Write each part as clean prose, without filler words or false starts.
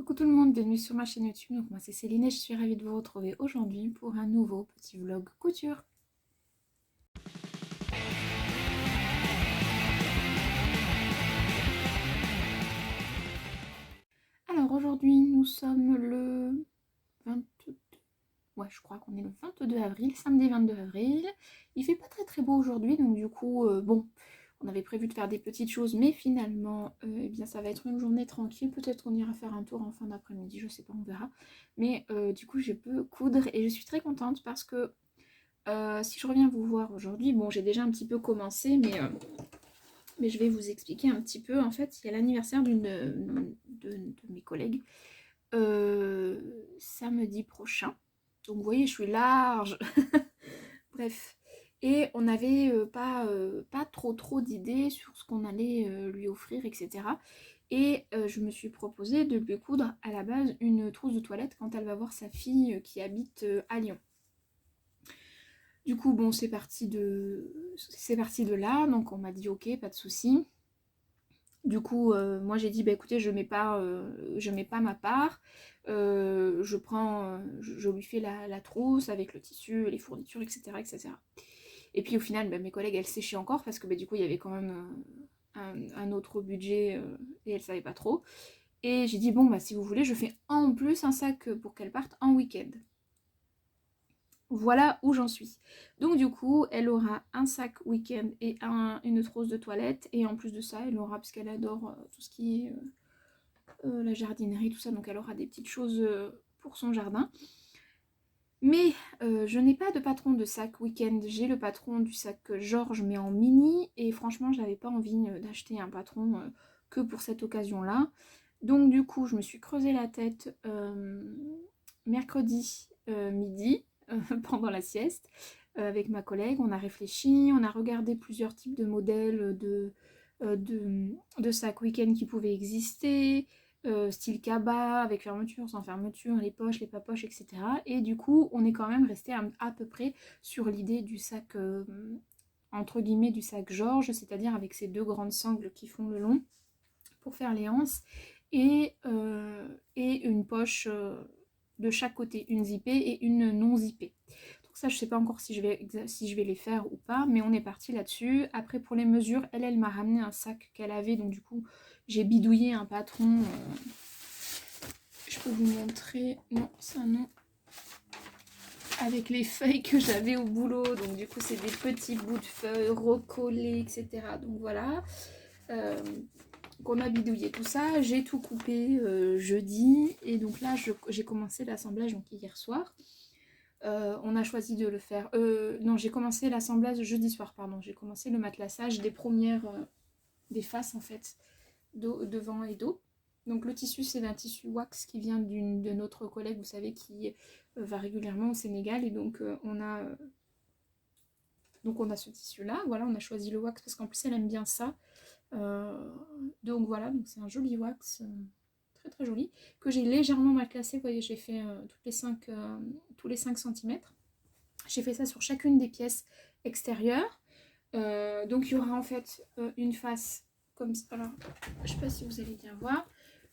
Coucou tout le monde, bienvenue sur ma chaîne YouTube. Donc moi c'est Céline et je suis ravie de vous retrouver aujourd'hui pour un nouveau petit vlog couture. Alors aujourd'hui nous sommes le 22... Ouais, je crois qu'on est le 22 avril, samedi 22 avril. Il fait pas très beau aujourd'hui, donc du coup, bon, on avait prévu de faire des petites choses, mais finalement, eh bien, ça va être une journée tranquille. Peut-être qu'on ira faire un tour en fin d'après-midi, je sais pas, on verra. Mais du coup, je peux coudre et je suis très contente parce que si je reviens vous voir aujourd'hui, bon, j'ai déjà un petit peu commencé, mais je vais vous expliquer un petit peu. En fait, il y a l'anniversaire d'une de mes collègues samedi prochain. Donc vous voyez, je suis large. Bref. Et on n'avait pas trop d'idées sur ce qu'on allait lui offrir, etc. Et je me suis proposé de lui coudre à la base une trousse de toilette quand elle va voir sa fille qui habite à Lyon. Du coup, bon, c'est parti de là. Donc on m'a dit ok, pas de souci. Du coup, moi j'ai dit, bah écoutez, je mets pas ma part. Je lui fais la trousse avec le tissu, les fournitures, etc. etc. Et puis au final, bah, mes collègues, elles séchaient encore parce que bah, du coup, il y avait quand même un autre budget et elles savaient pas trop. Et j'ai dit, bon, bah si vous voulez, je fais en plus un sac pour qu'elles partent en week-end. Voilà où j'en suis. Donc du coup, elle aura un sac week-end et une trousse de toilette. Et en plus de ça, elle aura, parce qu'elle adore tout ce qui est la jardinerie, tout ça. Donc elle aura des petites choses pour son jardin. Mais je n'ai pas de patron de sac week-end. J'ai le patron du sac Georges, mais en mini. Et franchement, je n'avais pas envie d'acheter un patron que pour cette occasion-là. Donc du coup, je me suis creusé la tête mercredi midi. Pendant la sieste avec ma collègue, on a réfléchi, on a regardé plusieurs types de modèles de sacs week-end qui pouvaient exister, style cabas, avec fermeture, sans fermeture, les poches, les pas poches, etc. Et du coup, on est quand même resté à peu près sur l'idée du sac, entre guillemets, du sac Georges, c'est-à-dire avec ces deux grandes sangles qui font le long pour faire les anses, et une poche de chaque côté, une zippée et une non zippée. Donc ça, je sais pas encore si je vais les faire ou pas, mais on est parti là-dessus. Après, pour les mesures, elle m'a ramené un sac qu'elle avait, donc du coup, j'ai bidouillé un patron. Je peux vous montrer. Non, ça non. Avec les feuilles que j'avais au boulot, donc du coup, c'est des petits bouts de feuilles recollés, etc. Donc voilà. Qu'on a bidouillé tout ça, j'ai tout coupé jeudi et donc là j'ai commencé l'assemblage donc hier soir. On a choisi de le faire. Non, j'ai commencé l'assemblage jeudi soir, pardon. J'ai commencé le matelassage des premières des faces en fait, devant et dos. Donc le tissu c'est un tissu wax qui vient de notre collègue, vous savez, qui va régulièrement au Sénégal et donc on a ce tissu là. Voilà, on a choisi le wax parce qu'en plus elle aime bien ça. Donc voilà, donc c'est un joli wax, très joli, que j'ai légèrement matelassé. Vous voyez, j'ai fait tous les 5 cm. J'ai fait ça sur chacune des pièces extérieures. Donc il y aura en fait une face comme ça. Alors, je sais pas si vous allez bien voir.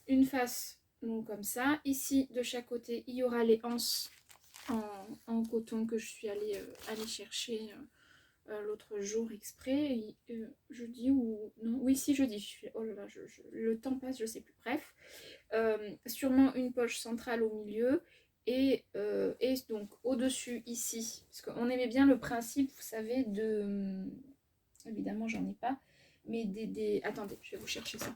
Une face donc comme ça. Ici, de chaque côté, il y aura les anses en coton que je suis allée chercher l'autre jour exprès, jeudi ou non, oui si jeudi, oh là là, le temps passe, je sais plus, bref, sûrement une poche centrale au milieu et donc au dessus ici, parce qu'on aimait bien le principe, vous savez, évidemment j'en ai pas, mais attendez, je vais vous chercher ça.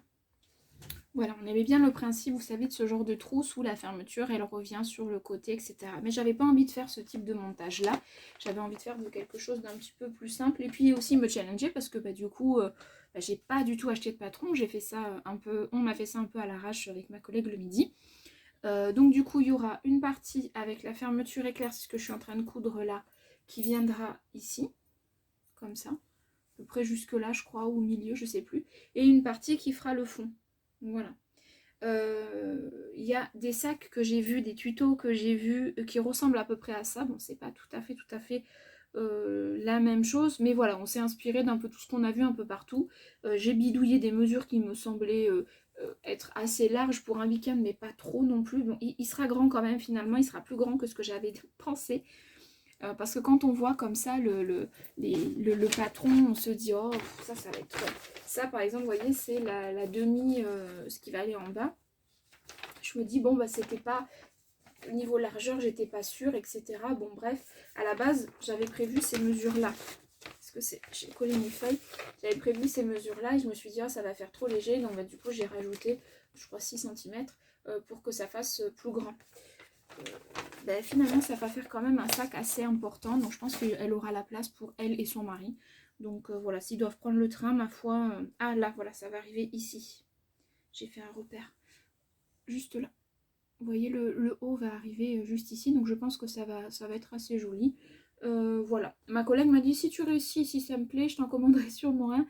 Voilà, on aimait bien le principe, vous savez, de ce genre de trousse où la fermeture, elle revient sur le côté, etc. Mais j'avais pas envie de faire ce type de montage-là. J'avais envie de faire quelque chose d'un petit peu plus simple. Et puis aussi me challenger parce que du coup, j'ai pas du tout acheté de patron. J'ai fait ça un peu, on m'a fait ça un peu à l'arrache avec ma collègue le midi. Donc du coup, il y aura une partie avec la fermeture éclair, c'est ce que je suis en train de coudre là, qui viendra ici, comme ça. À peu près jusque là, je crois, au milieu, je sais plus. Et une partie qui fera le fond. Voilà. Il y a des sacs que j'ai vus, des tutos que j'ai vus qui ressemblent à peu près à ça. Bon, c'est pas tout à fait la même chose, mais voilà, on s'est inspiré d'un peu tout ce qu'on a vu un peu partout. J'ai bidouillé des mesures qui me semblaient être assez large pour un week-end, mais pas trop non plus. Bon, il sera grand quand même, finalement, il sera plus grand que ce que j'avais pensé. Parce que quand on voit comme ça le patron, on se dit, oh, ça va être... Ça, par exemple, vous voyez, c'est la demi, ce qui va aller en bas. Je me dis, bon, bah, c'était pas... Niveau largeur, j'étais pas sûre, etc. Bon, bref, à la base, j'avais prévu ces mesures-là. Parce que j'ai collé mes feuilles. J'avais prévu ces mesures-là et je me suis dit, ah, ça va faire trop léger. Donc, bah, du coup, j'ai rajouté, je crois, 6 cm pour que ça fasse plus grand. Ben, finalement, ça va faire quand même un sac assez important. Donc, je pense qu'elle aura la place pour elle et son mari. Donc, voilà, s'ils doivent prendre le train, ma foi... Ah, là, voilà, ça va arriver ici. J'ai fait un repère. Juste là. Vous voyez, le haut va arriver juste ici. Donc, je pense que ça va être assez joli. Voilà. Ma collègue m'a dit, si tu réussis, si ça me plaît, je t'en commanderai sûrement un.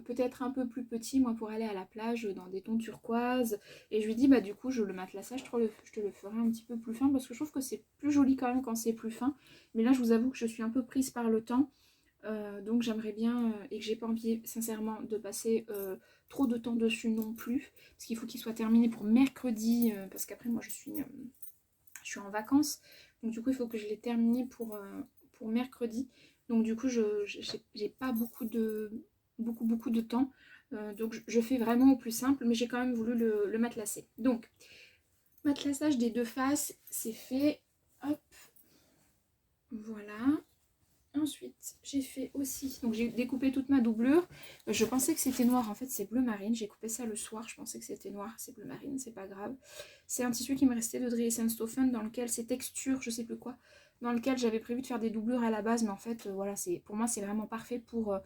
Peut-être un peu plus petit, moi, pour aller à la plage dans des tons turquoise. Et je lui dis, bah du coup, le matelassage, je te le ferai un petit peu plus fin parce que je trouve que c'est plus joli quand même quand c'est plus fin. Mais là, je vous avoue que je suis un peu prise par le temps. Donc j'aimerais bien, et que j'ai pas envie sincèrement de passer trop de temps dessus non plus. Parce qu'il faut qu'il soit terminé pour mercredi, parce qu'après moi je suis en vacances. Donc du coup il faut que je l'ai terminé pour mercredi. Donc du coup j'ai pas beaucoup de temps. Donc je fais vraiment au plus simple, mais j'ai quand même voulu le matelassé. Donc matelassage des deux faces, c'est fait. Hop, voilà. Ensuite, j'ai fait aussi, donc j'ai découpé toute ma doublure. Je pensais que c'était noir, en fait c'est bleu marine. J'ai coupé ça le soir, je pensais que c'était noir, c'est bleu marine, c'est pas grave. C'est un tissu qui me restait de Dresden-Stoffen dans lequel c'est texture, je sais plus quoi, dans lequel j'avais prévu de faire des doublures à la base, mais en fait voilà, pour moi c'est vraiment parfait pour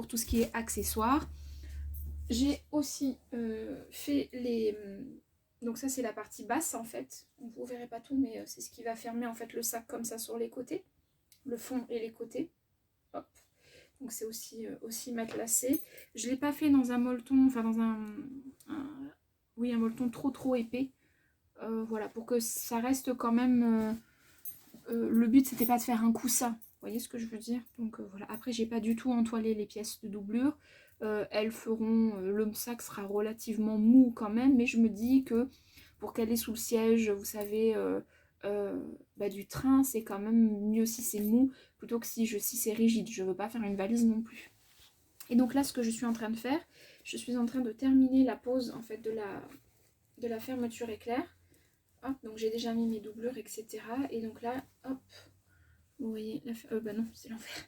tout ce qui est accessoires. J'ai aussi fait les... Donc ça c'est la partie basse en fait, vous verrez pas tout, mais c'est ce qui va fermer en fait le sac comme ça sur les côtés. Le fond et les côtés. Hop. Donc c'est aussi matelassé. Je ne l'ai pas fait dans un molleton, enfin dans un molleton trop épais. Voilà, pour que ça reste quand même... le but c'était pas de faire un coussin. Vous voyez ce que je veux dire? Donc voilà, après j'ai pas du tout entoilé les pièces de doublure. Elles feront... le sac sera relativement mou quand même, mais je me dis que pour qu'elle est sous le siège, vous savez... du train, c'est quand même mieux si c'est mou plutôt que si c'est rigide. Je veux pas faire une valise non plus. Et donc là, ce que je suis en train de faire, je suis en train de terminer la pose en fait de la fermeture éclair. Hop, donc j'ai déjà mis mes doublures, etc. Et donc là, hop, vous voyez, non, c'est l'enfer.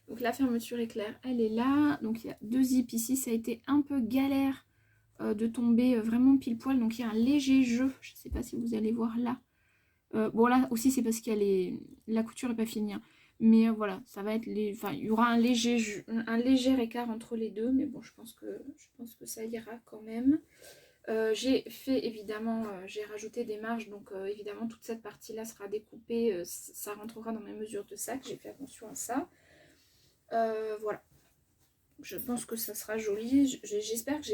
Donc la fermeture éclair, elle est là. Donc il y a 2 zips ici, ça a été un peu galère de tomber vraiment pile poil. Donc il y a un léger jeu, je sais pas si vous allez voir là. Bon là aussi c'est parce qu'il y a la couture n'est pas finie, hein. Mais voilà, ça va être il y aura un léger écart entre les deux, mais bon je pense que ça ira quand même. J'ai fait évidemment, j'ai rajouté des marges, donc évidemment toute cette partie là sera découpée, ça rentrera dans mes mesures de sac, j'ai fait attention à ça. Voilà. Je pense que ça sera joli. J'espère que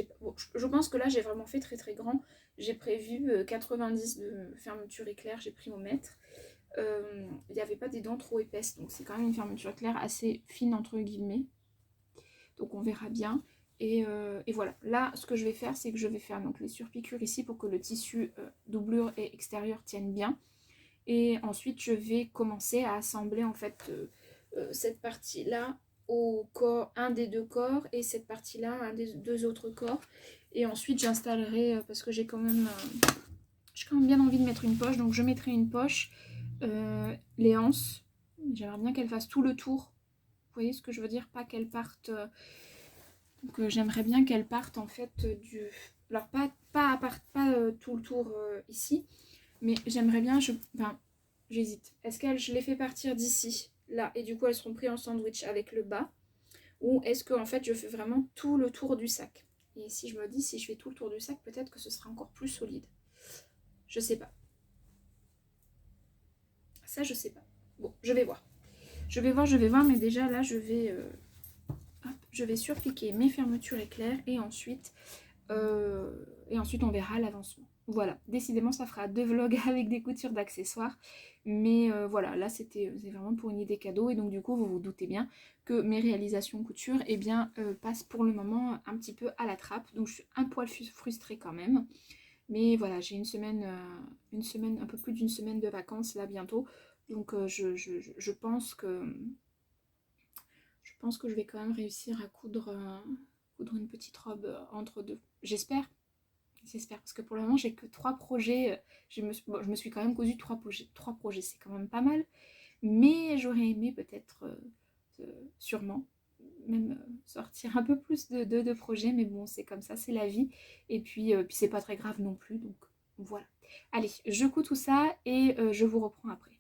je pense que là j'ai vraiment fait très grand. J'ai prévu 90 de fermeture éclair, j'ai pris au mètre. Il n'y avait pas des dents trop épaisses, donc c'est quand même une fermeture éclair assez fine entre guillemets. Donc on verra bien. Et voilà, là ce que je vais faire, c'est que je vais faire donc les surpiqûres ici pour que le tissu doublure et extérieur tienne bien. Et ensuite je vais commencer à assembler en fait cette partie là au corps, un des deux corps, et cette partie là un des deux autres corps. Et ensuite j'installerai, parce que j'ai quand même bien envie de mettre une poche, donc je mettrai une poche, les anses, j'aimerais bien qu'elle fasse tout le tour, vous voyez ce que je veux dire, pas qu'elle parte, donc j'aimerais bien qu'elle parte en fait alors pas tout le tour ici, mais j'aimerais bien, j'hésite, est-ce que je les fais partir d'ici, là, et du coup elles seront prises en sandwich avec le bas, ou est-ce que en fait je fais vraiment tout le tour du sac? Et si je me dis, si je fais tout le tour du sac, peut-être que ce sera encore plus solide. Je sais pas. Ça, je sais pas. Bon, je vais voir. Je vais voir, mais déjà là, je vais surpiquer mes fermetures éclairs et ensuite on verra l'avancement. voilà, décidément ça fera 2 vlogs avec des coutures d'accessoires. Mais voilà, là c'est vraiment pour une idée cadeau. Et donc du coup vous vous doutez bien que mes réalisations couture eh bien, passent pour le moment un petit peu à la trappe. Donc je suis un poil frustrée quand même. Mais voilà, j'ai une semaine, un peu plus d'une semaine de vacances là bientôt. Donc je pense que je vais quand même réussir à coudre une petite robe entre deux. J'espère. J'espère, parce que pour le moment j'ai que 3 projets. Bon, je me suis quand même cousu 3 projets, c'est quand même pas mal. Mais j'aurais aimé peut-être, sûrement, même sortir un peu plus de projets. Mais bon, c'est comme ça, c'est la vie. Et puis c'est pas très grave non plus. Donc voilà. Allez, je couds tout ça et je vous reprends après.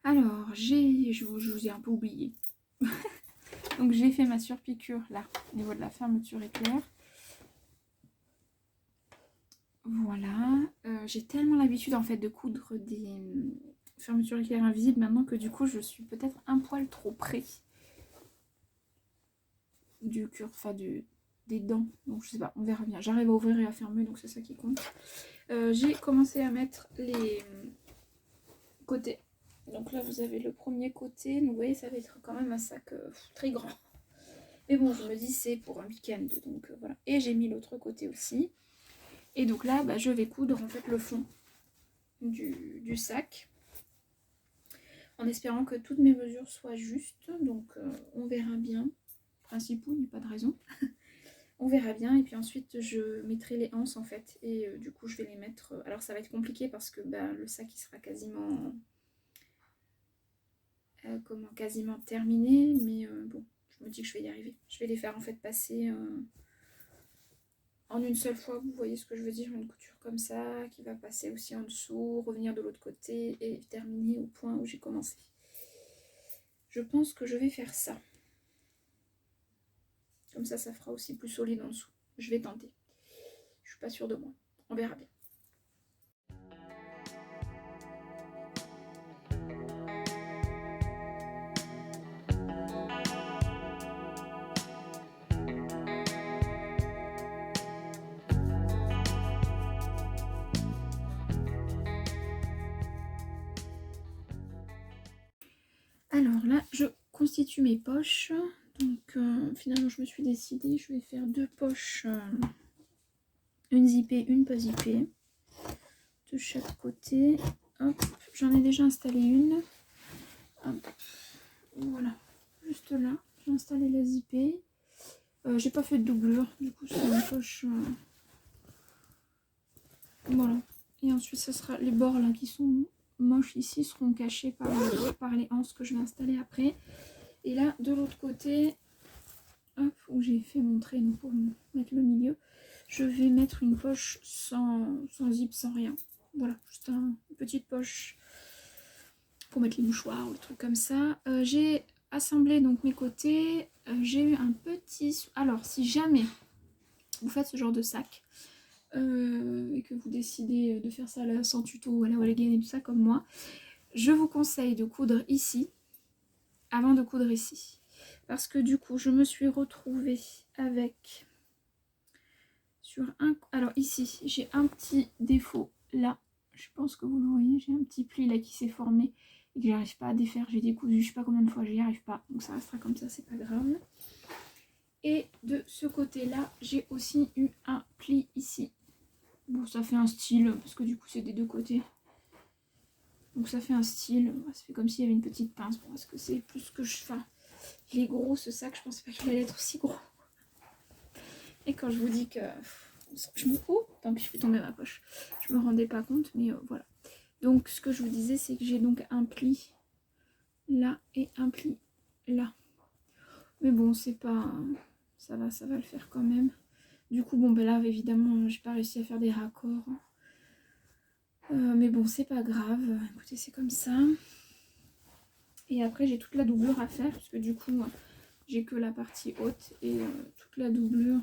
Alors, je vous ai un peu oublié. Donc j'ai fait ma surpiqûre là, au niveau de la fermeture éclair. Voilà. J'ai tellement l'habitude en fait de coudre des fermetures éclair invisibles maintenant que du coup je suis peut-être un poil trop près du cure, enfin des dents. Donc je sais pas, on verra bien. J'arrive à ouvrir et à fermer, donc c'est ça qui compte. J'ai commencé à mettre les côtés. Donc là vous avez le premier côté. Donc vous voyez ça va être quand même un sac très grand. Mais bon, je me dis c'est pour un week-end, donc voilà. Et j'ai mis l'autre côté aussi. Et donc là, bah, je vais coudre en fait le fond du sac. En espérant que toutes mes mesures soient justes. Donc on verra bien. Principaux, il n'y a pas de raison. On verra bien. Et puis ensuite, je mettrai les anses en fait. Et du coup, je vais les mettre... alors ça va être compliqué parce que bah, le sac, il sera quasiment... quasiment terminé. Mais bon, je me dis que je vais y arriver. Je vais les faire en fait passer... en une seule fois, vous voyez ce que je veux dire, une couture comme ça, qui va passer aussi en dessous, revenir de l'autre côté et terminer au point où j'ai commencé. Je pense que je vais faire ça. Comme ça fera aussi plus solide en dessous. Je vais tenter. Je suis pas sûre de moi. On verra bien. Alors là, je constitue mes poches. Donc finalement, je me suis décidée, je vais faire 2 poches, une zippée, une pas zippée, de chaque côté. Hop, j'en ai déjà installé une. Hop, voilà, juste là, j'ai installé la zippée. J'ai pas fait de doublure, du coup c'est une poche. Voilà. Et ensuite, ce sera les bords là qui sont moches ici seront cachés par les anses que je vais installer après. Et là, de l'autre côté, hop, où j'ai fait mon traîneau pour mettre le milieu, je vais mettre une poche sans zip, sans rien. Voilà, juste une petite poche pour mettre les mouchoirs ou des trucs comme ça. J'ai assemblé donc mes côtés. J'ai eu un petit... Alors, si jamais vous faites ce genre de sac, et que vous décidez de faire ça là, sans tuto ou à la Walligan et tout ça comme moi, je vous conseille de coudre ici avant de coudre ici, parce que du coup je me suis retrouvée avec alors ici j'ai un petit défaut là, je pense que vous le voyez, j'ai un petit pli là qui s'est formé et que j'arrive pas à défaire, j'ai décousu, je sais pas combien de fois, j'y arrive pas, donc ça restera comme ça, c'est pas grave. Et de ce côté-là, j'ai aussi eu un pli ici. Bon, ça fait un style, parce que du coup, c'est des deux côtés. Donc ça fait un style, ça fait comme s'il y avait une petite pince. Bon, est-ce que c'est plus que je... Enfin, il est gros ce sac, je pensais pas qu'il allait être aussi gros. Et quand je vous dis que... Je me... Oh, tant pis, je fais tomber ma poche. Je me rendais pas compte, mais voilà. Donc ce que je vous disais, c'est que j'ai donc un pli là et un pli là. Mais bon, c'est pas... ça va le faire quand même. Du coup, bon, ben là, évidemment, j'ai pas réussi à faire des raccords. Mais bon, c'est pas grave. Écoutez, c'est comme ça. Et après, j'ai toute la doublure à faire, parce que du coup, j'ai que la partie haute et toute la doublure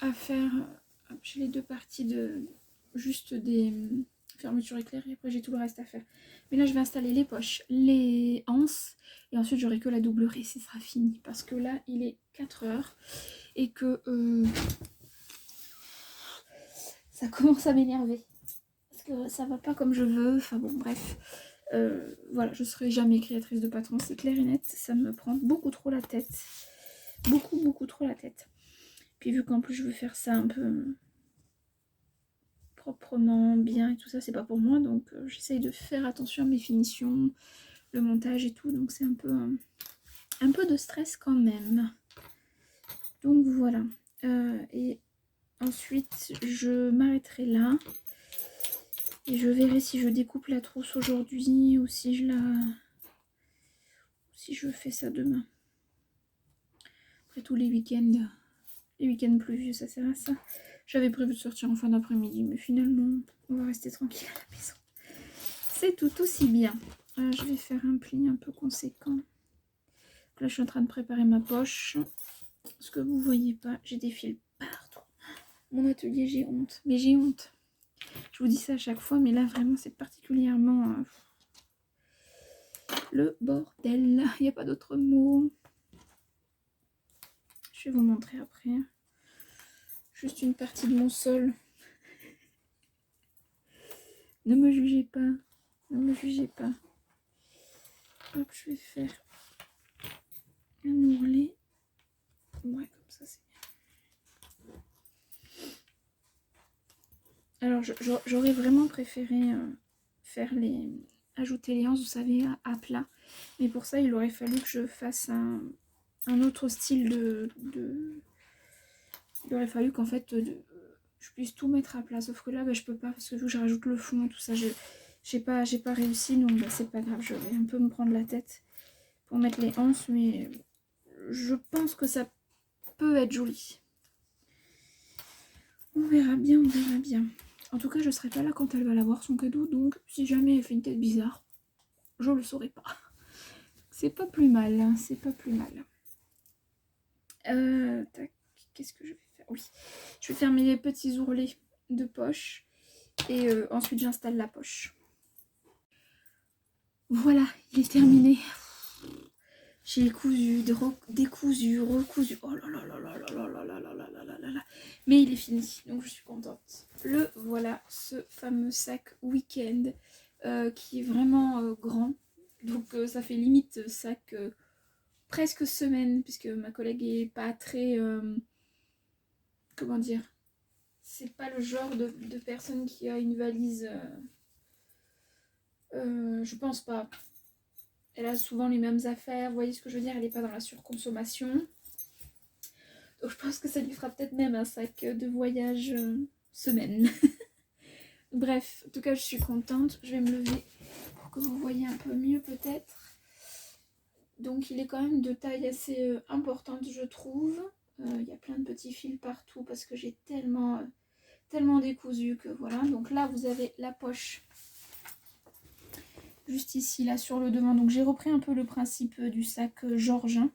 à faire. J'ai les deux parties de juste des fermetures éclair et après j'ai tout le reste à faire. Mais là, je vais installer les poches, les anses et ensuite j'aurai que la doublure et ce sera fini. Parce que là, il est 4 heures et que ça commence à m'énerver. Parce que ça va pas comme je veux. Enfin bon, bref. Voilà, je serai jamais créatrice de patron, c'est clair et net. Ça me prend beaucoup trop la tête. Beaucoup trop la tête. Puis vu qu'en plus je veux faire ça un peu proprement, bien et tout ça, c'est pas pour moi. Donc j'essaye de faire attention à mes finitions, le montage et tout. Donc c'est un peu de stress quand même. Donc voilà. Et ensuite je m'arrêterai là. Et je verrai si je découpe la trousse aujourd'hui ou si je fais ça demain. Après tous les week-ends pluvieux, ça sert à ça. J'avais prévu de sortir en fin d'après-midi, mais finalement, on va rester tranquille à la maison. C'est tout aussi bien. Je vais faire un pli un peu conséquent. Là, je suis en train de préparer ma poche. Ce que vous voyez pas, j'ai des fils partout. Mon atelier, j'ai honte. Mais j'ai honte. Je vous dis ça à chaque fois, mais là, vraiment, c'est particulièrement le bordel. Il n'y a pas d'autre mot. Je vais vous montrer après. Juste une partie de mon sol. Ne me jugez pas. Ne me jugez pas. Hop, je vais faire un ourlet. Ouais, comme ça, c'est bien. Alors, j'aurais vraiment préféré ajouter les anses, vous savez, à plat. Mais pour ça, il aurait fallu que je fasse un autre style Il aurait fallu qu'en fait, je puisse tout mettre à plat. Sauf que là, bah, je peux pas, parce que vu que je rajoute le fond, tout ça, j'ai pas réussi. Donc, bah, c'est pas grave, je vais un peu me prendre la tête pour mettre les anses. Mais je pense que ça peut être joli. On verra bien, on verra bien. En tout cas, je serai pas là quand elle va l'avoir son cadeau. Donc, si jamais elle fait une tête bizarre, je le saurai pas. C'est pas plus mal, hein, c'est pas plus mal. Tac, qu'est-ce que je vais faire? Oui, je vais faire mes petits ourlets de poche. Et ensuite, j'installe la poche. Voilà, il est terminé. J'ai cousu, décousu, recousu. Oh là là là là là là là là là là là là là. Mais il est fini, donc je suis contente. Le voilà, ce fameux sac week-end qui est vraiment grand. Donc ça fait limite sac presque semaine, puisque ma collègue est pas très... comment dire? C'est pas le genre de personne qui a une valise... je pense pas. Elle a souvent les mêmes affaires, vous voyez ce que je veux dire, elle n'est pas dans la surconsommation. Donc je pense que ça lui fera peut-être même un sac de voyage semaine. Bref, en tout cas je suis contente. Je vais me lever pour que vous voyez un peu mieux peut-être. Donc il est quand même de taille assez importante je trouve. Il y a plein de petits fils partout parce que j'ai tellement décousu que voilà. Donc là vous avez la poche. Juste ici, là, sur le devant. Donc, j'ai repris un peu le principe du sac Georgien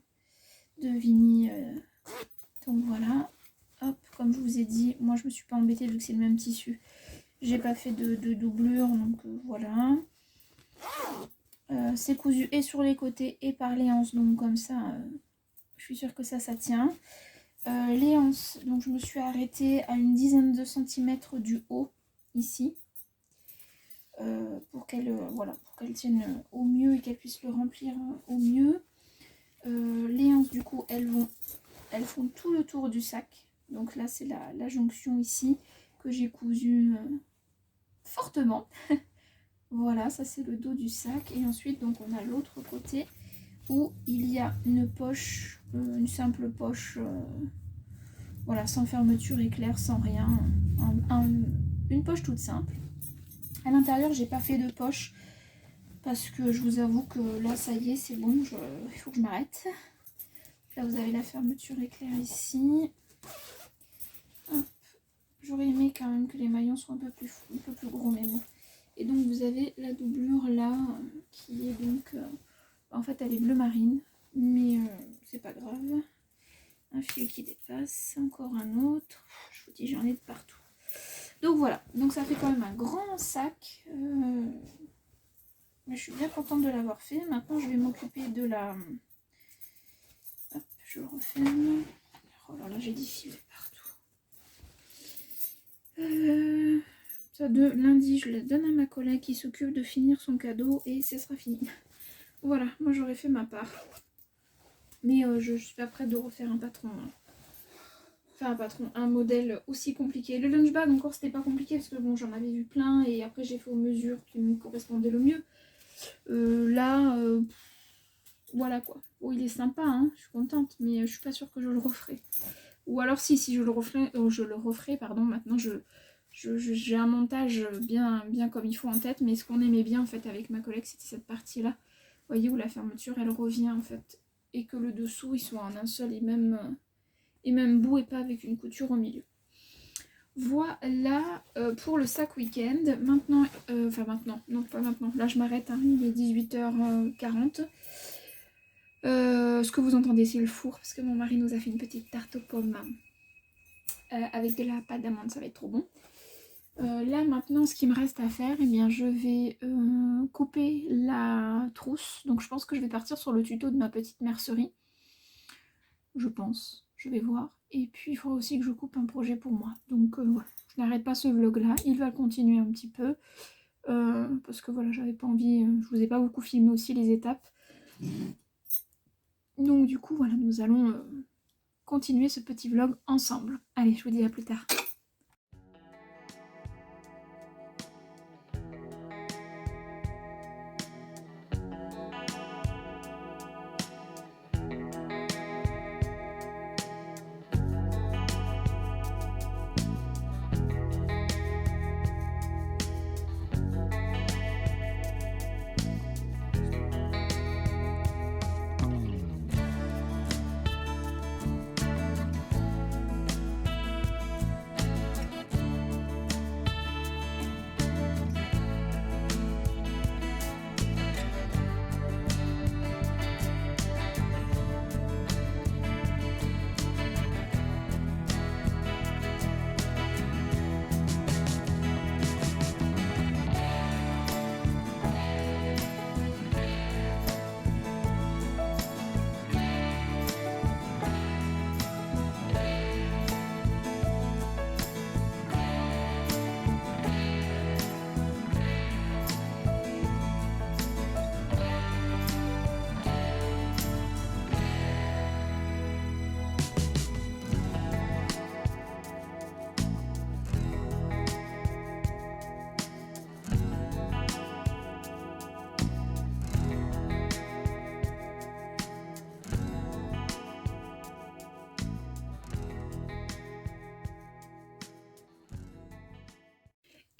de Vigny. Donc, voilà. Hop, comme je vous ai dit, moi, je me suis pas embêtée vu que c'est le même tissu. J'ai pas fait de doublure, donc voilà. C'est cousu et sur les côtés et par les anses. Donc, comme ça, je suis sûre que ça tient. Les anses, donc, je me suis arrêtée à une dizaine de centimètres du haut, ici. voilà, pour qu'elle tienne au mieux et qu'elle puisse le remplir au mieux. Les anses du coup elles font tout le tour du sac. Donc là c'est la jonction ici que j'ai cousue fortement. Voilà, ça c'est le dos du sac. Et ensuite donc on a l'autre côté où il y a une poche, une simple poche, voilà, sans fermeture éclair, sans rien, une poche toute simple. À l'intérieur j'ai pas fait de poche parce que je vous avoue que là ça y est, c'est bon, il faut que je m'arrête. Là vous avez la fermeture éclair ici. J'aurais aimé quand même que les maillons soient un peu plus gros, mais bon. Et donc vous avez la doublure là qui est donc en fait elle est bleu marine, mais c'est pas grave. Un fil qui dépasse, encore un autre, je vous dis j'en ai de partout. Donc voilà, donc ça fait quand même un grand sac, mais je suis bien contente de l'avoir fait. Maintenant je vais m'occuper de la... Hop, je le referme. Oh là là, j'ai des fils partout. Ça de lundi, je la donne à ma collègue qui s'occupe de finir son cadeau et ce sera fini. Voilà, moi j'aurais fait ma part. Mais je suis pas prête de refaire un patron. Enfin un modèle aussi compliqué. Le lunch bag encore c'était pas compliqué parce que bon j'en avais vu plein et après j'ai fait aux mesures qui me correspondaient le mieux. Voilà quoi. Bon il est sympa, hein, je suis contente, mais je suis pas sûre que je le referai. Ou alors si je le referai, pardon, maintenant j'ai un montage bien comme il faut en tête, mais ce qu'on aimait bien en fait avec ma collègue c'était cette partie là. Vous voyez où la fermeture elle revient en fait. Et que le dessous il soit en un seul et même bout et pas avec une couture au milieu. Voilà pour le sac week-end. Maintenant, non pas maintenant, là je m'arrête, hein, il est 18h40. Ce que vous entendez c'est le four parce que mon mari nous a fait une petite tarte aux pommes avec de la pâte d'amande, ça va être trop bon. Là maintenant ce qui me reste à faire, eh bien, je vais couper la trousse. Donc je pense que je vais partir sur le tuto de ma petite mercerie. Je pense, je vais voir. Et puis il faudra aussi que je coupe un projet pour moi. Donc voilà, je n'arrête pas ce vlog là, il va continuer un petit peu. Parce que voilà, j'avais pas envie, je vous ai pas beaucoup filmé aussi les étapes. Donc du coup voilà, nous allons continuer ce petit vlog ensemble. Allez, je vous dis à plus tard.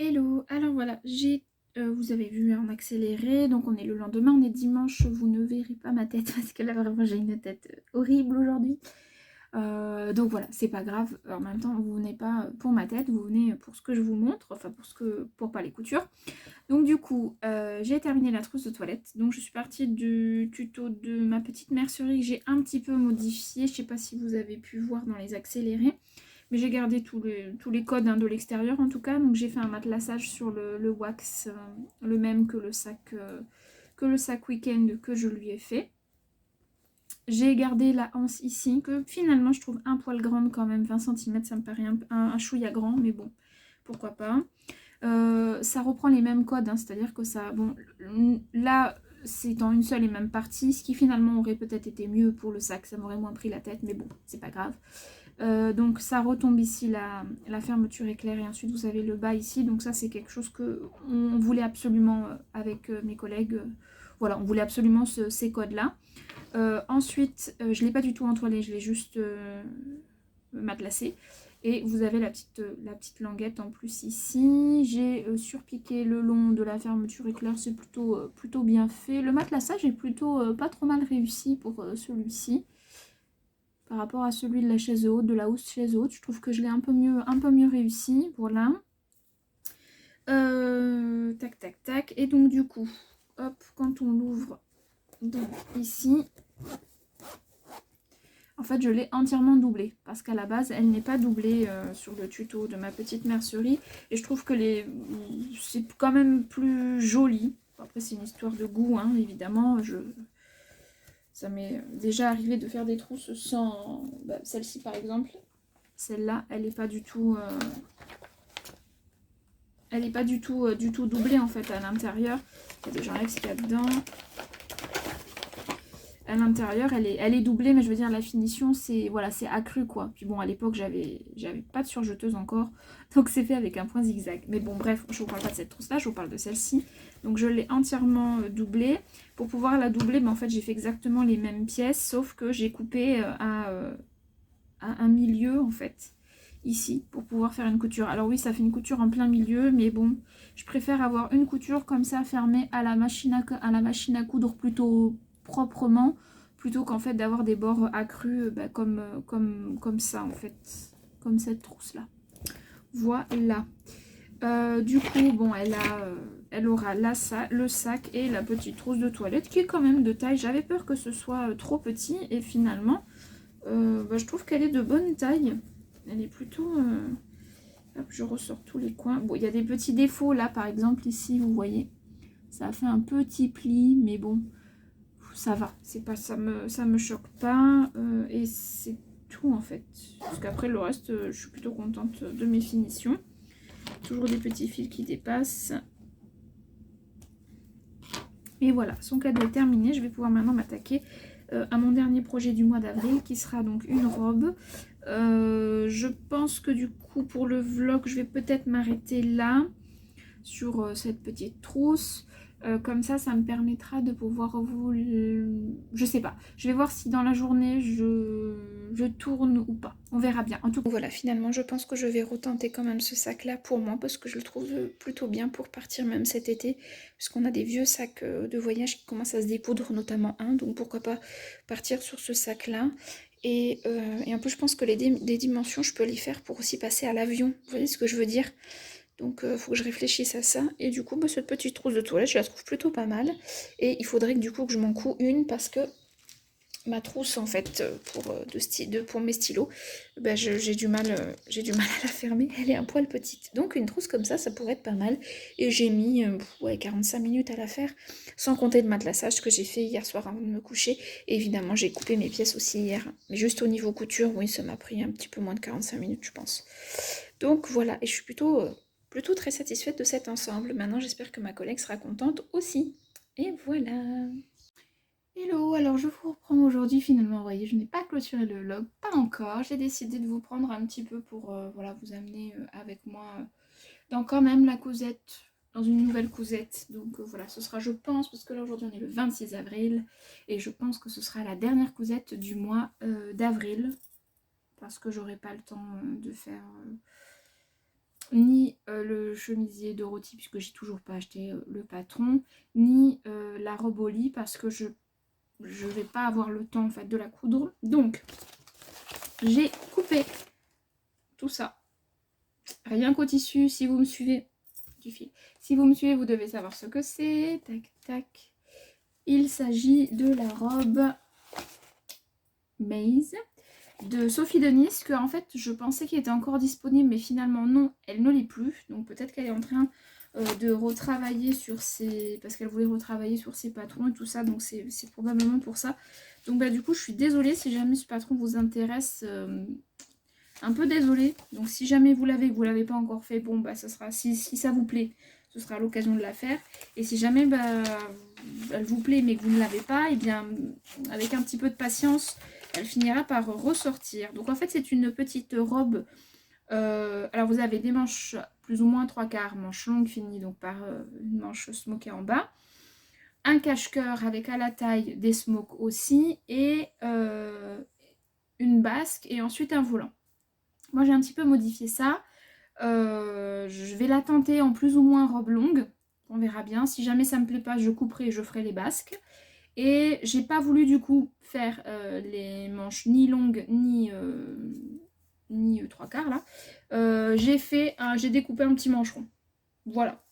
Hello, alors voilà, vous avez vu en accéléré, donc on est le lendemain, on est dimanche, vous ne verrez pas ma tête parce que là vraiment j'ai une tête horrible aujourd'hui. Donc voilà, c'est pas grave, en même temps vous venez pas pour ma tête, vous venez pour ce que je vous montre, enfin pour pas les coutures. Donc du coup, j'ai terminé la trousse de toilette, donc je suis partie du tuto de ma petite mercerie que j'ai un petit peu modifié, je sais pas si vous avez pu voir dans les accélérés. Mais j'ai gardé tous les codes hein, de l'extérieur en tout cas. Donc j'ai fait un matelassage sur le wax, le même que le sac week-end que je lui ai fait. J'ai gardé la anse ici, que finalement je trouve un poil grande quand même. 20 cm, ça me paraît un chouïa grand, mais bon, pourquoi pas. Ça reprend les mêmes codes, hein, c'est-à-dire que ça... Bon, là, c'est en une seule et même partie, ce qui finalement aurait peut-être été mieux pour le sac, ça m'aurait moins pris la tête, mais bon, c'est pas grave. Donc ça retombe ici, la fermeture éclair, et ensuite vous avez le bas ici, donc ça c'est quelque chose que on voulait absolument avec mes collègues, voilà, on voulait absolument ces codes-là. Ensuite, je ne l'ai pas du tout entoilé, je l'ai juste matelassé. Et vous avez la petite languette en plus ici. J'ai surpiqué le long de la fermeture éclair, c'est plutôt bien fait. Le matelassage est plutôt pas trop mal réussi pour celui-ci. Par rapport à celui de la chaise haute, de la hausse chaise haute, je trouve que je l'ai un peu mieux réussi. Voilà. Tac, tac, tac. Et donc du coup, hop, quand on l'ouvre ici... En fait, je l'ai entièrement doublée parce qu'à la base, elle n'est pas doublée sur le tuto de ma petite mercerie. Et je trouve que c'est quand même plus joli. Après, c'est une histoire de goût, hein, évidemment. Ça m'est déjà arrivé de faire des trousses sans... Bah, celle-ci, par exemple. Celle-là, elle n'est pas du tout... Elle n'est pas du tout doublée, en fait, à l'intérieur. J'enlève ce qu'il y a dedans. À l'intérieur, elle est doublée, mais je veux dire, la finition, c'est voilà, c'est accru, quoi. Puis bon, à l'époque, j'avais pas de surjeteuse encore, donc c'est fait avec un point zigzag. Mais bon, bref, je vous parle pas de cette trousse-là, je vous parle de celle-ci. Donc je l'ai entièrement doublée. Pour pouvoir la doubler, en fait, j'ai fait exactement les mêmes pièces, sauf que j'ai coupé à un milieu, en fait, ici, pour pouvoir faire une couture. Alors oui, ça fait une couture en plein milieu, mais bon, je préfère avoir une couture comme ça, fermée à la machine à coudre plutôt proprement, plutôt qu'en fait d'avoir des bords accrus comme ça, en fait, comme cette trousse là. Voilà. Du coup, bon, elle aura le sac et la petite trousse de toilette qui est quand même de taille. J'avais peur que ce soit trop petit et finalement je trouve qu'elle est de bonne taille. Elle est plutôt... Hop, je ressors tous les coins. Bon, il y a des petits défauts là, par exemple ici, vous voyez. Ça a fait un petit pli, mais bon, ça va. C'est pas, ça me choque pas. Et c'est tout en fait. Parce qu'après le reste, je suis plutôt contente de mes finitions. Toujours des petits fils qui dépassent. Et voilà, son cadeau est terminé. Je vais pouvoir maintenant m'attaquer à mon dernier projet du mois d'avril, qui sera donc une robe. Je pense que du coup pour le vlog je vais peut-être m'arrêter là sur cette petite trousse. Comme ça me permettra de pouvoir vous... Je sais pas, je vais voir si dans la journée je tourne ou pas, on verra bien. En tout cas voilà, finalement je pense que je vais retenter quand même ce sac là pour moi, parce que je le trouve plutôt bien pour partir même cet été, puisqu'on a des vieux sacs de voyage qui commencent à se découdre, notamment un, donc pourquoi pas partir sur ce sac là. Et un peu je pense que les dimensions je peux les faire pour aussi passer à l'avion, vous voyez ce que je veux dire. Donc faut que je réfléchisse à ça. Et du coup cette petite trousse de toilette je la trouve plutôt pas mal. Et il faudrait que du coup que je m'en coue une, parce que ma trousse en fait pour mes stylos, j'ai du mal à la fermer, elle est un poil petite. Donc une trousse comme ça pourrait être pas mal. Et j'ai mis 45 minutes à la faire, sans compter le matelassage que j'ai fait hier soir avant de me coucher. Et évidemment j'ai coupé mes pièces aussi hier, mais juste au niveau couture, oui, ça m'a pris un petit peu moins de 45 minutes je pense. Donc voilà, et je suis plutôt très satisfaite de cet ensemble. Maintenant j'espère que ma collègue sera contente aussi. Et voilà. Hello, alors je vous reprends aujourd'hui finalement, vous voyez, je n'ai pas clôturé le vlog, pas encore. J'ai décidé de vous prendre un petit peu pour voilà, vous amener avec moi dans quand même la cousette, dans une nouvelle cousette. Donc voilà, ce sera, je pense, parce que là aujourd'hui on est le 26 avril, et je pense que ce sera la dernière cousette du mois d'avril, parce que j'aurai pas le temps de faire... ni le chemisier Dorothy, puisque j'ai toujours pas acheté le patron, ni la robe au lit, parce que je vais pas avoir le temps en fait de la coudre. Donc j'ai coupé tout ça, rien qu'au tissu. Si vous me suivez du fil, si vous me suivez, vous devez savoir ce que c'est. Tac tac, il s'agit de la robe Maze de Sophie Denis, que en fait je pensais qu'elle était encore disponible, mais finalement non, elle ne l'est plus. Donc peut-être qu'elle est en train de retravailler sur ses... parce qu'elle voulait retravailler sur ses patrons et tout ça, donc c'est probablement pour ça. Donc du coup je suis désolée si jamais ce patron vous intéresse. un peu désolée. Donc si jamais vous l'avez, que vous l'avez pas encore fait, bon bah ça sera, si ça vous plaît, ce sera l'occasion de la faire. Et si jamais bah, elle vous plaît mais que vous ne l'avez pas, et bien avec un petit peu de patience, elle finira par ressortir. Donc en fait c'est une petite robe. Alors vous avez des manches plus ou moins 3/4, manches longues finies donc par une manche smokée en bas. Un cache-cœur avec à la taille des smokes aussi et une basque et ensuite un volant. Moi j'ai un petit peu modifié ça. Je vais la tenter en plus ou moins robe longue. On verra bien. Si jamais ça me plaît pas, je couperai et je ferai les basques. Et j'ai pas voulu du coup faire les manches ni longues ni 3/4 là. J'ai découpé un petit mancheron. Voilà.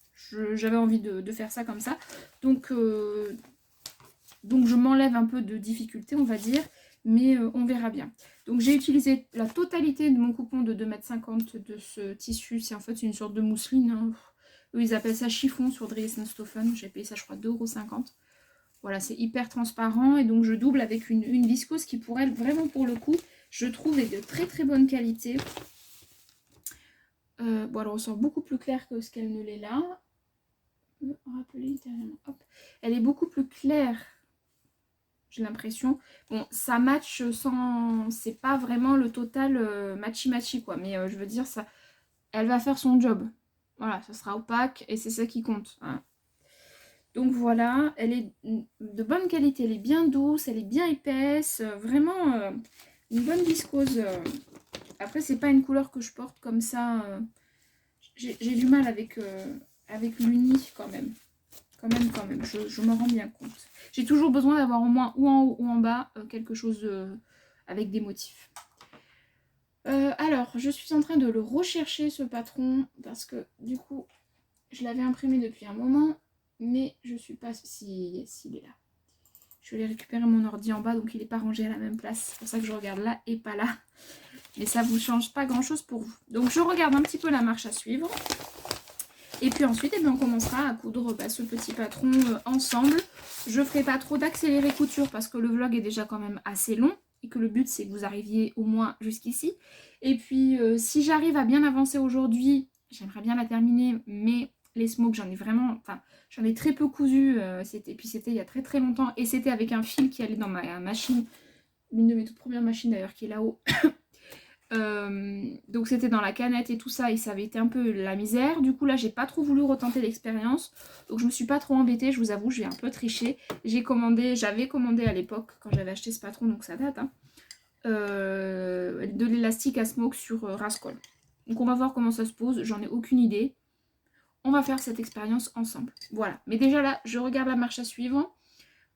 J'avais envie de faire ça comme ça. Donc je m'enlève un peu de difficulté, on va dire, mais on verra bien. Donc j'ai utilisé la totalité de mon coupon de 2,50 m de ce tissu. C'est en fait une sorte de mousseline. Hein. Eux, ils appellent ça chiffon sur Dresden-Stoffen. J'ai payé ça, je crois, 2,50 €. Voilà, c'est hyper transparent. Et donc je double avec une viscose qui pourrait être vraiment pour le coup, je trouve, est de très très bonne qualité. Bon, elle ressort beaucoup plus claire que ce qu'elle ne l'est là. Rappeler littéralement. Hop. Elle est beaucoup plus claire, j'ai l'impression. Bon, ça match sans... C'est pas vraiment le total matchy-matchy, quoi. Mais je veux dire, ça, elle va faire son job. Voilà, ça sera opaque et c'est ça qui compte. Hein. Donc voilà, elle est de bonne qualité. Elle est bien douce, elle est bien épaisse. Vraiment une bonne viscose. Après, c'est pas une couleur que je porte comme ça. J'ai du mal avec l'uni quand même. Quand même, je m'en rends bien compte. J'ai toujours besoin d'avoir au moins ou en haut ou en bas quelque chose avec des motifs. Alors, je suis en train de le rechercher ce patron parce que du coup, je l'avais imprimé depuis un moment, mais je suis pas... Si, s'il est là. Je vais récupérer mon ordi en bas, donc il n'est pas rangé à la même place. C'est pour ça que je regarde là et pas là. Mais ça ne vous change pas grand-chose pour vous. Donc je regarde un petit peu la marche à suivre. Et puis ensuite, eh bien, on commencera à coudre ce petit patron ensemble. Je ne ferai pas trop d'accéléré couture parce que le vlog est déjà quand même assez long. Et que le but, c'est que vous arriviez au moins jusqu'ici. Et puis, si j'arrive à bien avancer aujourd'hui, j'aimerais bien la terminer. Mais les smokes, j'en ai vraiment... Enfin, j'en ai très peu cousu. Puis c'était il y a très très longtemps. Et c'était avec un fil qui allait dans ma machine. L'une de mes toutes premières machines d'ailleurs, qui est là-haut. Donc c'était dans la canette et tout ça et ça avait été un peu la misère. Du coup là j'ai pas trop voulu retenter l'expérience, donc je me suis pas trop embêtée, je vous avoue, j'ai un peu triché. J'avais commandé à l'époque quand j'avais acheté ce patron, donc ça date hein, de l'élastique à smoke sur Rascol. Donc on va voir comment ça se pose, j'en ai aucune idée. On va faire cette expérience ensemble. Voilà, mais déjà là je regarde la marche à suivre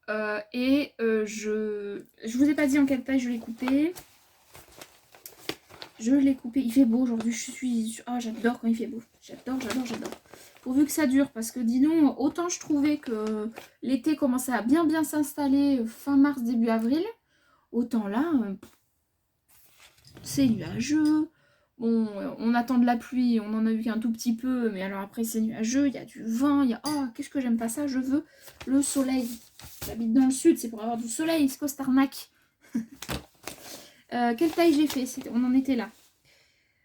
je vous ai pas dit en quelle taille je l'ai coupé. Je l'ai coupé. Il fait beau aujourd'hui. Oh, j'adore quand il fait beau. J'adore. Pourvu que ça dure. Parce que dis donc, autant je trouvais que l'été commençait à bien s'installer fin mars, début avril. Autant là, c'est nuageux. Bon, on attend de la pluie. On en a eu qu'un tout petit peu. Mais alors après, c'est nuageux. Il y a du vent. Oh, qu'est-ce que j'aime pas ça. Je veux le soleil. J'habite dans le sud. C'est pour avoir du soleil. C'est quoi cette arnaque? Quelle taille j'ai fait? On en était là.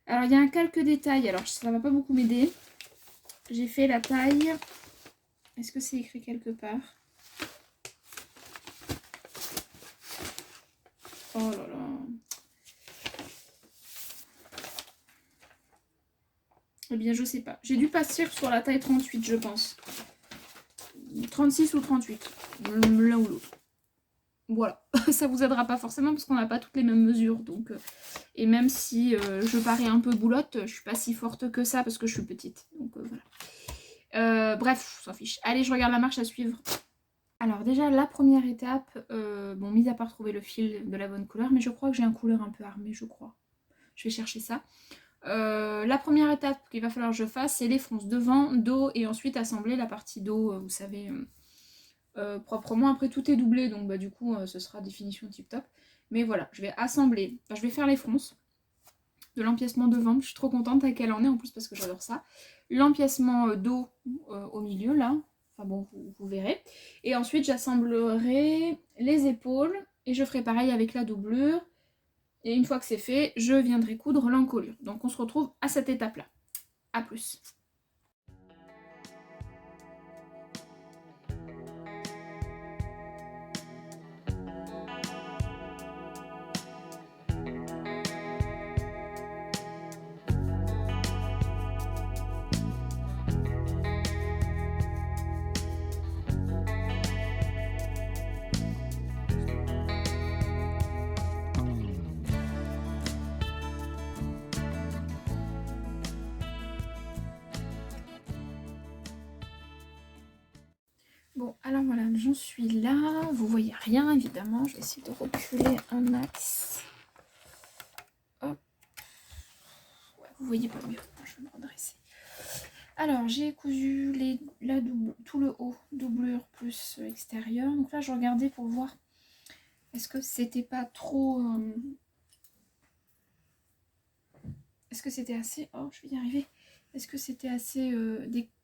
Alors, il y a un calque détail. Alors, ça va pas beaucoup m'aider. J'ai fait la taille. Est-ce que c'est écrit quelque part? Oh là là. Eh bien, je sais pas. J'ai dû passer sur la taille 38, je pense. 36 ou 38. L'un ou l'autre. Voilà, ça vous aidera pas forcément parce qu'on n'a pas toutes les mêmes mesures. Donc, et même si je parais un peu boulotte, je suis pas si forte que ça parce que je suis petite. Donc voilà. Bref, on s'en fiche. Allez, je regarde la marche à suivre. Alors déjà, la première étape, bon, mis à part trouver le fil de la bonne couleur, mais je crois que j'ai un couleur un peu armé, je crois. Je vais chercher ça. La première étape qu'il va falloir que je fasse, c'est les fronces devant, dos et ensuite assembler la partie dos, vous savez... proprement. Après tout est doublé donc bah du coup ce sera définition tip top, mais voilà, je vais assembler, enfin, je vais faire les fronces de l'empiècement devant. Je suis trop contente à qu'elle en est en plus parce que j'adore ça. L'empiècement dos au milieu là, enfin bon vous verrez, et ensuite j'assemblerai les épaules et je ferai pareil avec la doublure Et une fois que c'est fait, je viendrai coudre l'encolure. Donc on se retrouve à cette étape-là. A plus. Bon, alors voilà, j'en suis là. Vous voyez rien, évidemment. Je vais essayer de reculer un max. Hop. Ouais, vous voyez pas mieux. Je vais me redresser. Alors, j'ai cousu tout le haut, doublure plus extérieur. Donc là, je regardais pour voir est-ce que c'était pas trop... Est-ce que c'était assez... Oh, je vais y arriver. Est-ce que c'était assez...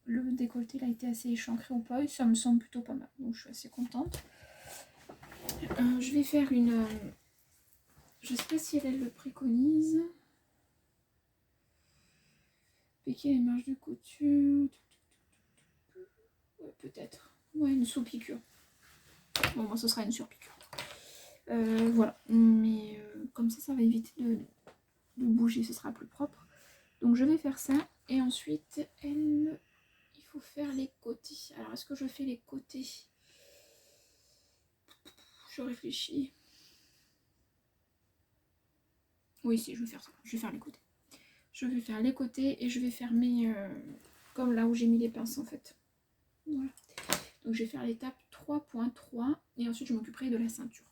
Le décolleté là était assez échancré ou pas? Et ça me semble plutôt pas mal. Donc je suis assez contente. Je vais faire une... je sais pas si elle le préconise. Piquer les marges de couture. Ouais, peut-être. Ouais, une sous-piqûre. Bon, moi ce sera une surpiqûre. Voilà. Mais comme ça va éviter de bouger. Ce sera plus propre. Donc je vais faire ça. Et ensuite, il faut faire les côtés. Alors, est-ce que je fais les côtés? Je réfléchis. Oui, si, je vais faire ça. Je vais faire les côtés. Je vais faire les côtés et je vais fermer comme là où j'ai mis les pinces en fait. Voilà. Donc je vais faire l'étape 3.3 et ensuite je m'occuperai de la ceinture.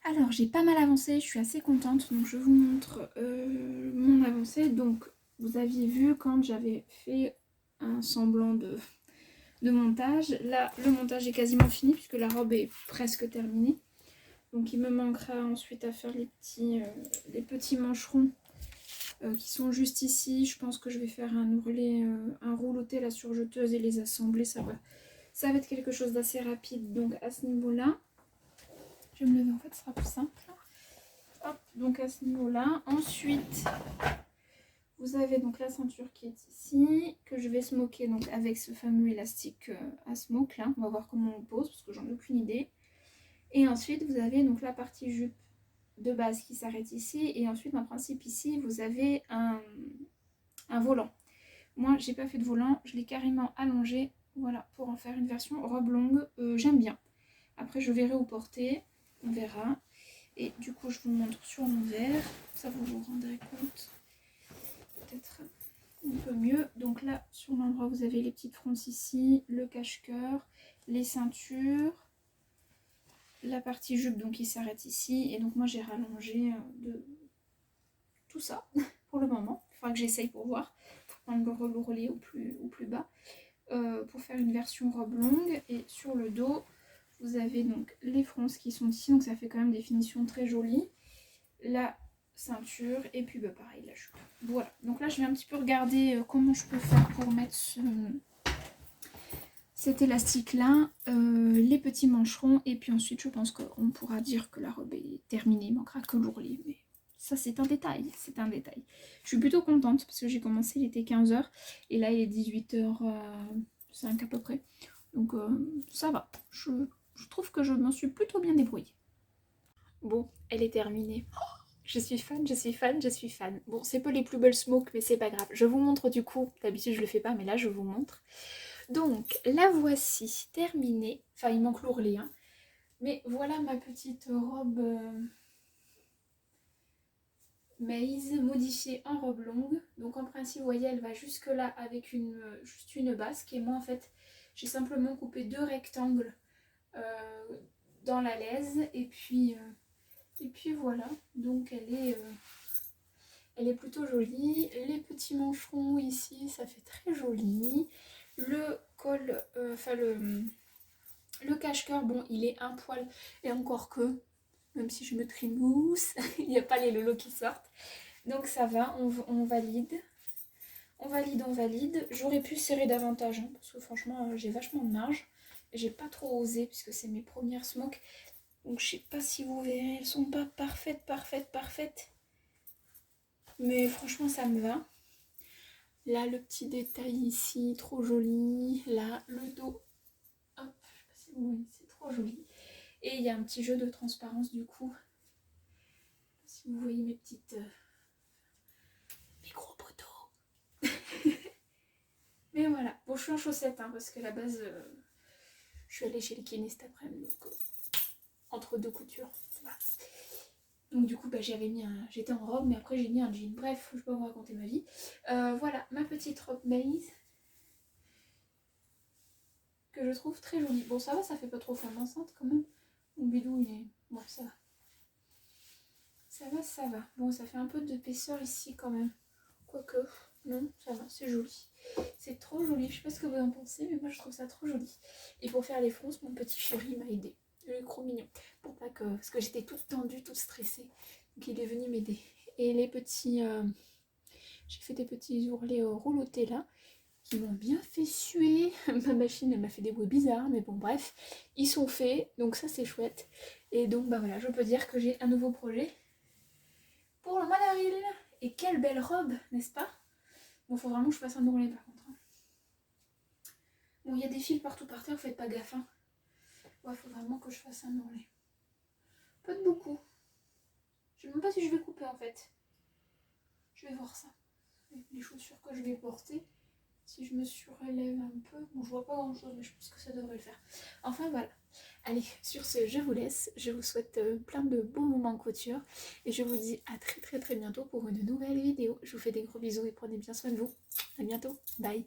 Alors j'ai pas mal avancé, je suis assez contente, donc je vous montre mon avancée. Donc vous aviez vu quand j'avais fait un semblant de montage. Là le montage est quasiment fini puisque la robe est presque terminée. Donc il me manquera ensuite à faire les petits mancherons qui sont juste ici. Je pense que je vais faire un ourlet, un rouleauté la surjeteuse et les assembler. Ça va être quelque chose d'assez rapide. Donc à ce niveau-là, je vais me lever en fait, ce sera plus simple. Hop, donc à ce niveau-là. Ensuite, vous avez donc la ceinture qui est ici, que je vais smoker donc avec ce fameux élastique à smoke là. On va voir comment on le pose parce que j'en ai aucune idée. Et ensuite, vous avez donc la partie jupe de base qui s'arrête ici. Et ensuite, en principe, ici, vous avez un volant. Moi, j'ai pas fait de volant. Je l'ai carrément allongé. Voilà, pour en faire une version robe longue. J'aime bien. Après, je verrai où porter. On verra. Et du coup, je vous montre sur l'envers. Ça, vous vous rendrez compte. Peut-être un peu mieux. Donc là, sur l'endroit, vous avez les petites fronces ici. Le cache-cœur. Les ceintures. La partie jupe donc qui s'arrête ici et donc moi j'ai rallongé de tout ça pour le moment. Il faudra que j'essaye pour voir, pour prendre le relourler au plus bas pour faire une version robe longue. Et sur le dos vous avez donc les fronces qui sont ici, donc ça fait quand même des finitions très jolies. La ceinture et puis bah, pareil la jupe. Voilà, donc là je vais un petit peu regarder comment je peux faire pour mettre cet élastique là, les petits mancherons et puis ensuite je pense qu'on pourra dire que la robe est terminée, il manquera que l'ourlet, mais ça c'est un détail, c'est un détail. Je suis plutôt contente parce que j'ai commencé, il était 15h et là il est 18h05 à peu près, donc ça va, je trouve que je m'en suis plutôt bien débrouillée. Bon, elle est terminée. Je suis fan, je suis fan, je suis fan. Bon, c'est pas les plus belles smokes, mais c'est pas grave. Je vous montre du coup, d'habitude je le fais pas, mais là je vous montre. Donc, la voici terminée. Enfin, il manque l'ourlet, hein. Mais voilà ma petite robe maize modifiée en robe longue. Donc, en principe, vous voyez, elle va jusque là avec juste une basque. Et moi, en fait, j'ai simplement coupé 2 rectangles dans la laise. Et puis voilà. Donc, elle est plutôt jolie. Les petits mancherons ici, ça fait très joli. Le col, le cache-cœur, bon, il est un poil, et encore que, même si je me trimousse, il n'y a pas les lolos qui sortent. Donc ça va, on valide. On valide, on valide. J'aurais pu serrer davantage, hein, parce que franchement, j'ai vachement de marge. J'ai pas trop osé, puisque c'est mes premières smokes. Donc je sais pas si vous verrez, elles sont pas parfaites. Mais franchement, ça me va. Là, le petit détail ici, trop joli. Là, le dos. Hop, je sais pas si vous voyez, c'est trop joli. Et il y a un petit jeu de transparence du coup. Si vous voyez mes petites... mes gros poteaux. Mais voilà. Bon, je suis en chaussettes, hein, parce que à la base, je suis allée chez le kiné cet après-midi. Donc, entre deux coutures. Voilà. Donc du coup, bah, j'étais en robe, mais après j'ai mis un jean. Bref, je peux vous raconter ma vie. Voilà, ma petite robe base. Que je trouve très jolie. Bon, ça va, ça fait pas trop femme enceinte quand même. Mon bidou, il est... Bon, ça va. Ça va. Bon, ça fait un peu d'épaisseur ici quand même. Quoique, non, ça va, c'est joli. C'est trop joli. Je sais pas ce que vous en pensez, mais moi je trouve ça trop joli. Et pour faire les fronces, mon petit chéri m'a aidé. Il est trop mignon. Pour pas que... Parce que j'étais toute tendue, toute stressée. Donc il est venu m'aider. Et les petits... J'ai fait des petits ourlets roulotés là, qui m'ont bien fait suer. Ma machine, elle m'a fait des bruits bizarres, mais bon, bref. Ils sont faits, donc ça c'est chouette. Et donc, bah voilà, je peux dire que j'ai un nouveau projet pour le mois d'avril. Et quelle belle robe, n'est-ce pas? Bon, faut vraiment que je fasse un ourlet par contre. Bon, il y a des fils partout par terre, faites pas gaffe. Hein. Ouais, faut vraiment que je fasse un ourlet. Pas de beaucoup. Je sais même pas si je vais couper en fait. Je vais voir ça. Les chaussures que je vais porter. Si je me surélève un peu. Bon, je vois pas grand chose, mais je pense que ça devrait le faire. Enfin voilà. Allez, sur ce, je vous laisse. Je vous souhaite plein de beaux moments en couture. Et je vous dis à très bientôt pour une nouvelle vidéo. Je vous fais des gros bisous et prenez bien soin de vous. À bientôt. Bye.